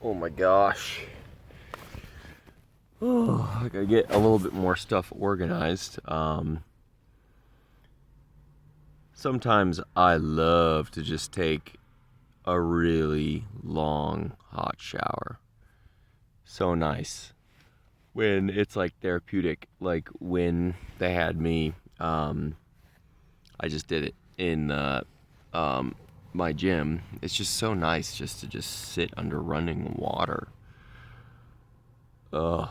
Oh my gosh. Oh, I gotta get a little bit more stuff organized. Sometimes I love to just take a really long hot shower. So nice. When it's like therapeutic, like when they had me, I just did it in um, my gym. It's just so nice just to just sit under running water. Ugh,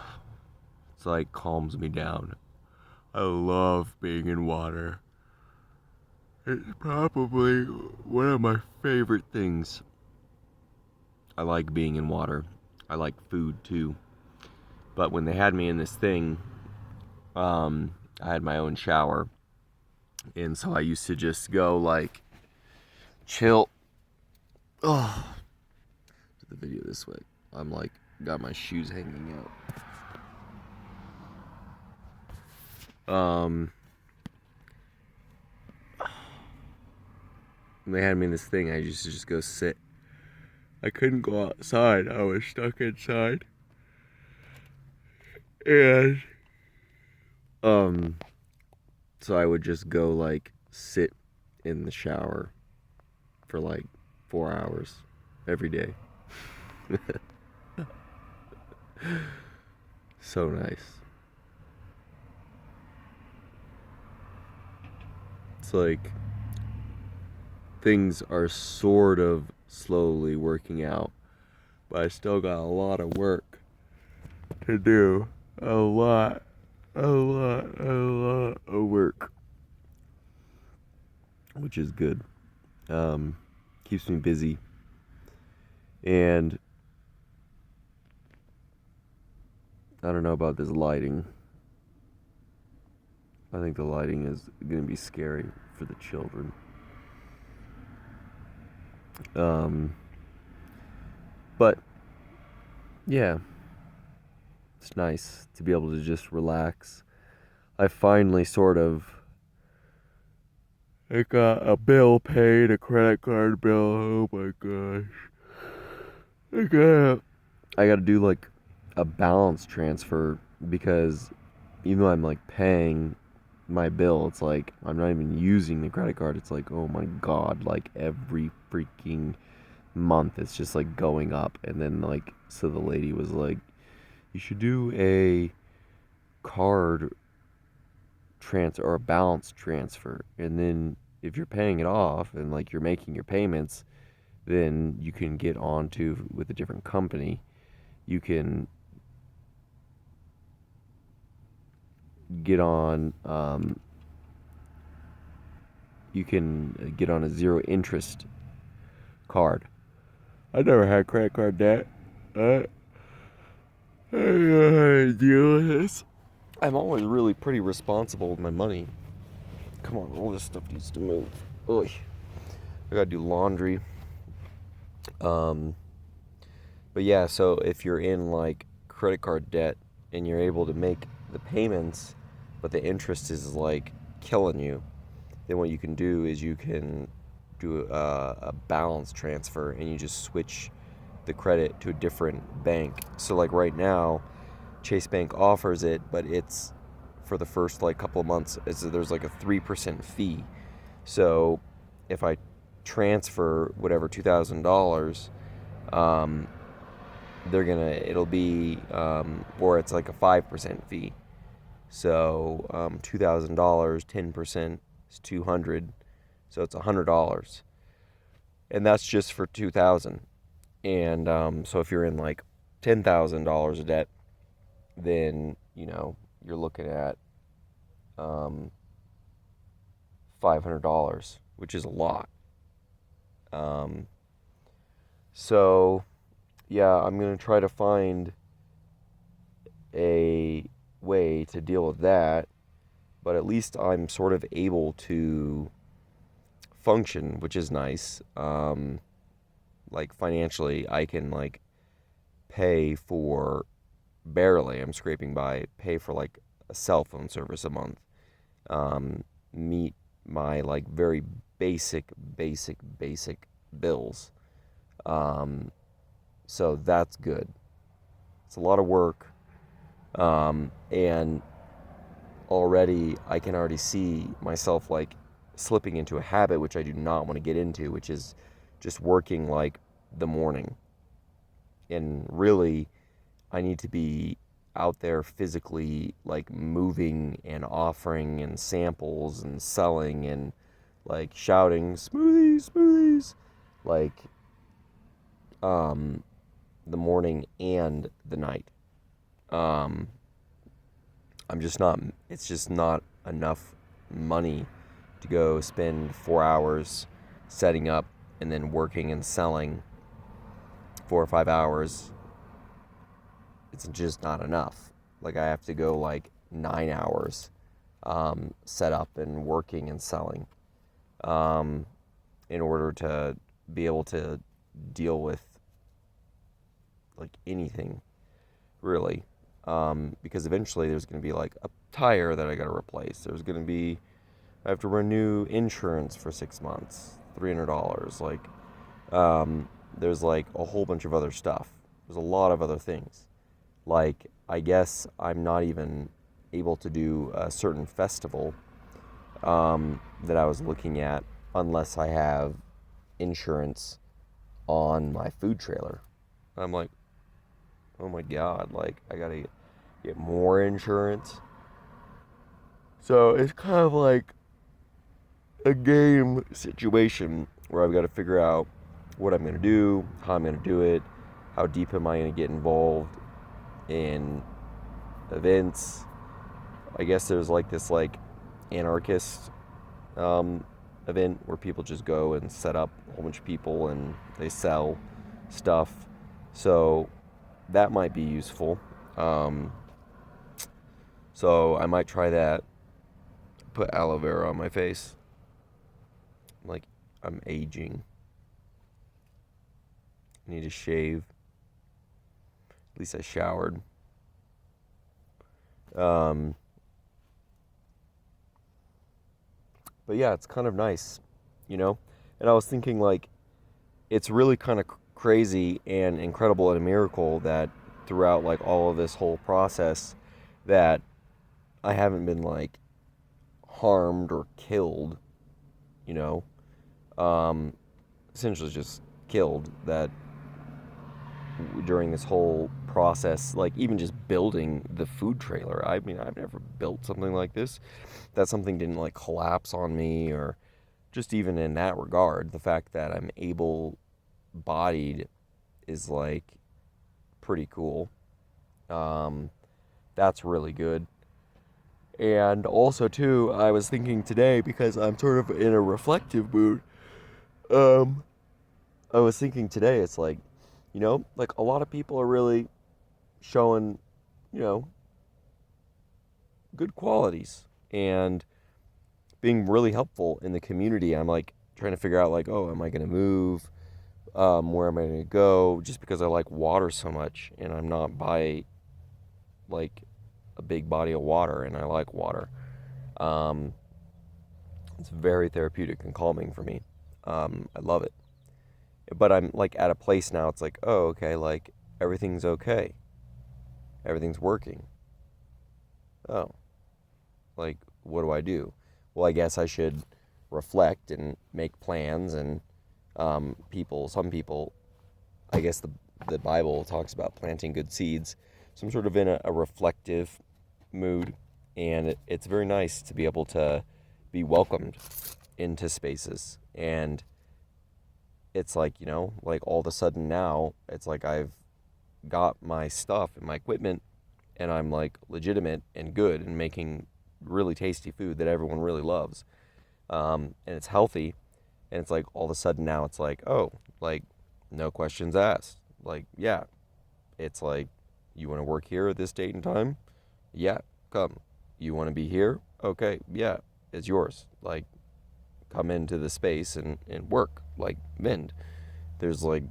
it's like calms me down. I love being in water. It's probably one of my favorite things. I like being in water. I like food too. But when they had me in this thing, I had my own shower. And so I used to just go like chill. Oh, do the video this way. I'm like, got my shoes hanging out. When they had me in this thing, I used to just go sit. I couldn't go outside. I was stuck inside. And um so I would just go like sit in the shower for like 4 hours every day. So nice. It's like things are sort of slowly working out, but I still got a lot of work to do. A lot of work, which is good. Um, Keeps me busy. And I don't know about this lighting. I think the lighting is going to be scary for the children. Um, but yeah, it's nice to be able to just relax. I finally sort of I got a bill paid, a credit card bill. Oh my gosh. I gotta do like a balance transfer because even though I'm like paying my bill, it's like I'm not even using the credit card. It's like, oh my god, like every freaking month it's just like going up. And then like so the lady was like, you should do a card transfer or a balance transfer, and then if you're paying it off and like you're making your payments, then you can get on to with a different company. You can get on you can get on a zero interest card. I never had credit card debt. I don't know how to deal with this. I'm always really pretty responsible with my money. Come on, all this stuff needs to move. Ugh. I gotta do laundry. Um, but yeah, so if you're in like credit card debt and you're able to make the payments, but the interest is like killing you, then what you can do is you can do a balance transfer and you just switch the credit to a different bank. So like right now, Chase Bank offers it, but it's for the first like couple of months. There's like a 3% fee. So if I transfer whatever $2,000, um, it'll be or it's like a 5% fee. So $2,000, 10% is 200, so it's $100, and that's just for 2,000. And so if you're in like $10,000 of debt, then you're looking at um, $500, which is a lot. Um, so yeah, I'm gonna try to find a way to deal with that, but at least I'm sort of able to function, which is nice. Like financially, I can like pay for barely. I'm scraping by. Pay for like a cell phone service a month. Meet my like very basic bills. Um, So that's good. It's a lot of work. And already I can already see myself like slipping into a habit which I do not want to get into, which is just working like the morning. And really, I need to be out there physically, like moving and offering and samples and selling and like shouting smoothies, smoothies, like um, the morning and the night. Um, I'm just not. It's just not enough money to go spend 4 hours setting up and then working and selling 4 or 5 hours. It's just not enough. Like I have to go like 9 hours set up and working and selling um, in order to be able to deal with like anything really. Because eventually there's going to be like a tire that I got to replace. There's going to be, I have to renew insurance for 6 months, $300. Like, there's like a whole bunch of other stuff. There's a lot of other things. Like, I guess I'm not even able to do a certain festival that I was looking at unless I have insurance on my food trailer. I'm like, oh my God, like, I gotta get more insurance. So it's kind of like a game situation where I've got to figure out what I'm going to do, how I'm going to do it, how deep am I going to get involved in events. I guess there's like this like anarchist event where people just go and set up a whole bunch of people and they sell stuff. So that might be useful. So I might try that. Put aloe vera on my face. Like I'm aging. I need to shave. At least I showered. But yeah, it's kind of nice, you know? And I was thinking, like, it's really kind of crazy and incredible and a miracle that throughout, like, all of this whole process, that I haven't been, like, harmed or killed, you know? Um, Essentially just killed, that during this whole process, like even just building the food trailer. I mean, I've never built something like this. That something didn't like collapse on me, or just even in that regard, the fact that I'm able bodied is like pretty cool. Um, that's really good. And also too, I was thinking today because I'm sort of in a reflective mood. Um, I was thinking today, it's like, like a lot of people are really showing, you know, good qualities and being really helpful in the community. I'm like trying to figure out like, oh, am I going to move? Where am I going to go? Just because I like water so much and I'm not by like a big body of water and I like water. Um, it's very therapeutic and calming for me. I love it. But I'm like at a place now, it's like, oh, okay, like everything's okay. Everything's working. Oh, like, what do I do? Well, I guess I should reflect and make plans. And some people, I guess the Bible talks about planting good seeds. So I'm sort of in a reflective mood, and it's very nice to be able to be welcomed into spaces. And it's like, like all of a sudden now, it's like I've got my stuff and my equipment, and I'm like legitimate and good and making really tasty food that everyone really loves. And it's healthy. And it's like all of a sudden now it's like, oh, like no questions asked. Like, yeah, it's like, you want to work here at this date and time? Yeah, come. You want to be here? Okay, yeah, it's yours. Like, come into the space and work, like, mend. There's like,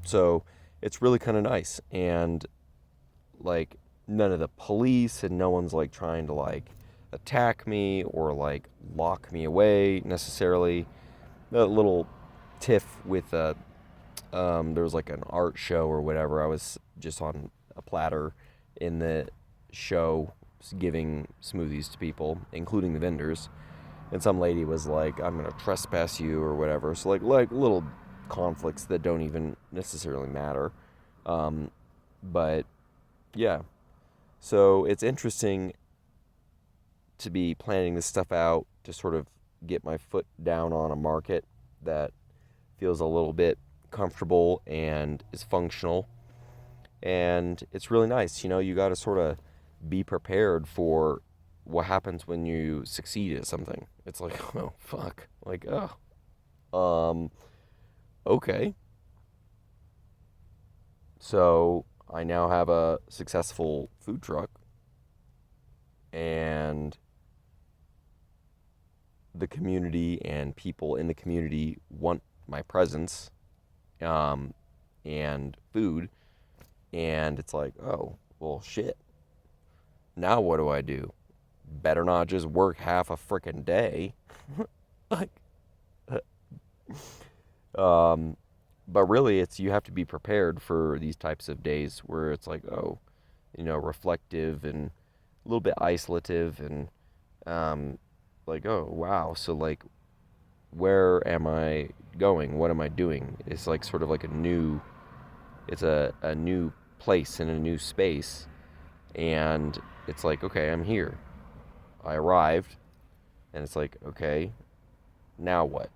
so it's really kind of nice. And like, none of the police and no one's like trying to like attack me or like lock me away necessarily. A little tiff with There was like an art show or whatever. I was just on a platter in the show giving smoothies to people, including the vendors. And some lady was like, "I'm gonna trespass you" or whatever. So like little conflicts that don't even necessarily matter. Um, but yeah, so it's interesting to be planning this stuff out to sort of get my foot down on a market that feels a little bit comfortable and is functional. And it's really nice. You got to sort of be prepared for what happens when you succeed at something. It's like, oh, fuck. Like, oh, um, okay. So I now have a successful food truck, and the community and people in the community want my presence, um, and food. And it's like, oh, well, shit. Now what do I do? Better not just work half a freaking day. like, um, but really, it's you have to be prepared for these types of days where it's like, oh, reflective and a little bit isolative and um, like, oh, wow. So like, where am I going? What am I doing? It's like sort of like it's a new place in a new space, and it's like, okay, I'm here. I arrived, and it's like, okay, now what?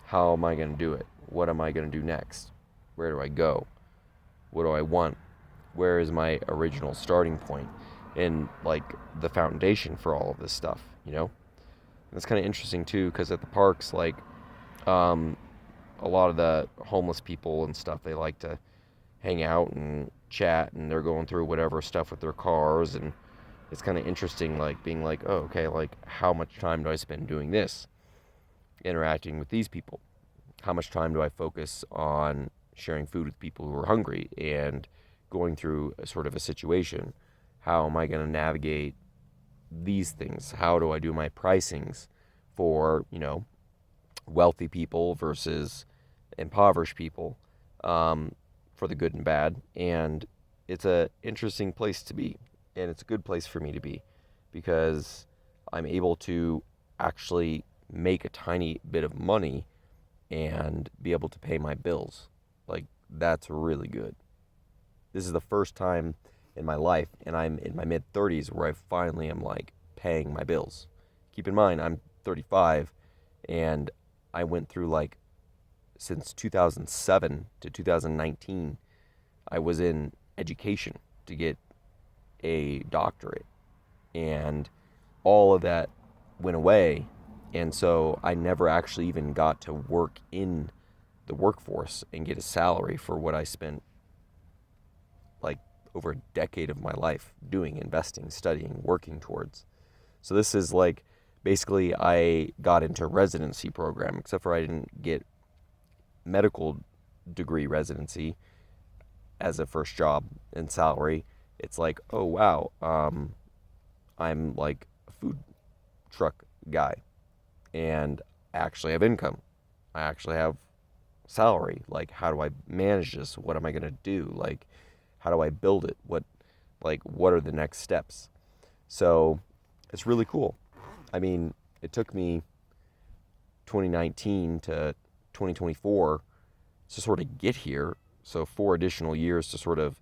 How am I going to do it? What am I going to do next? Where do I go? What do I want? Where is my original starting point and like the foundation for all of this stuff? And it's kind of interesting too, because at the parks, like, um, a lot of the homeless people and stuff, they like to hang out and chat, and they're going through whatever stuff with their cars. And it's kind of interesting, like being like, oh, okay, like how much time do I spend doing this, interacting with these people? How much time do I focus on sharing food with people who are hungry and going through a sort of a situation? How am I going to navigate these things? How do I do my pricings for, wealthy people versus impoverished people, um, for the good and bad? And it's a interesting place to be, and it's a good place for me to be, because I'm able to actually make a tiny bit of money and be able to pay my bills. Like, that's really good. This is the first time in my life, and I'm in my mid 30s, where I finally am like paying my bills. Keep in mind, I'm 35, and I went through like, since 2007 to 2019, I was in education to get a doctorate, and all of that went away. And so I never actually even got to work in the workforce and get a salary for what I spent like over a decade of my life doing, investing, studying, working towards. So this is like, basically, I got into residency program, except for I didn't get medical degree residency as a first job and salary. It's like, oh wow, I'm like a food truck guy, and I actually have income. I actually have salary. Like, how do I manage this? What am I gonna do? Like, how do I build it? What are the next steps? So it's really cool. I mean, it took me 2019 to 2024 to sort of get here. So 4 additional years to sort of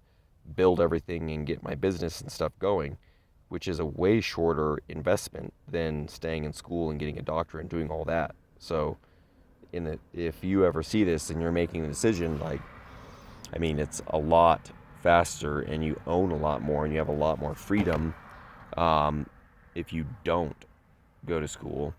build everything and get my business and stuff going, which is a way shorter investment than staying in school and getting a doctorate and doing all that. So if you ever see this and you're making a decision, like, I mean, it's a lot faster, and you own a lot more, and you have a lot more freedom, if you don't go to school.